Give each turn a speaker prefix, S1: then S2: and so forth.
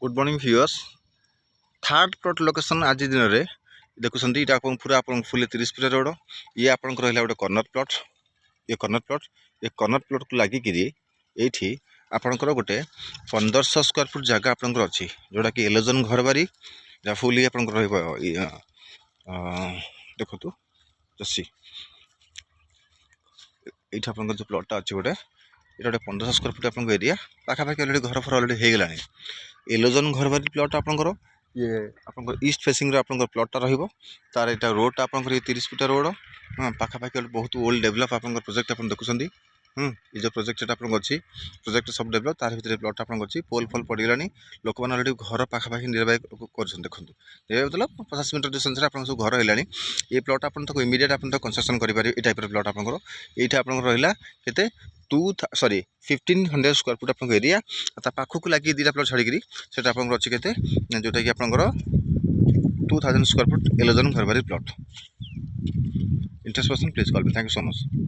S1: Good morning viewers. Third plot location आज दिन में देखुं ये पूरा आप फुल 30 फीट रोड। ये आप रहा गोटे कर्नर प्लॉट। ये कर्नर प्लॉट को लगिक ये आपणकर गोटे 1500 स्क्वायर फुट जगह आपंकर अच्छी जोटा कि एलोजन घर बारी जहाँ फुल आप देखु जसी ये आप जो प्लॉटा अच्छी गोटे ये गोटे 1500 स्क्वायर फुट आप एरिया पाखापाखि अलरेडी घर फर अलरेडी हो गलानी। एलोजन घर बारी प्लॉट आपंकर ये आप ईस्ट फेसिंग आपंकर प्लॉटा रहिबो तार एटा रोड आपंकर ये 30 फीट रोड। हाँ पाखापाखि बहुत ओल्ड डेभलप आपंकर प्रोजेक्ट आप देखुं। ये जो प्रोजेक्ट आप अच्छी प्रोजेक्ट सब डेभलप तार भीतर प्लॉट आप अच्छी पोल फल पड़गलानी। लोक मैंने अलरेडी घर पाखापाखि निर्वाह कर देखो मतलब 50 मीटर डिस्टेंस आप सब घर है। ये प्लॉट आप इमिडिएट आप कंस्ट्रक्शन करेंगे। ये टाइप प्लॉट आपंकर ये आप रहा के 1500 स्क्वायर फुट आप एरिया पाखक लगे दुटा प्लॉट छाड़ी से आप अच्छी के जोटा कि आपंकर 2000 स्क्वायर फुट एलोजन घर बारी plot. Interest person please call me. Thank you so much.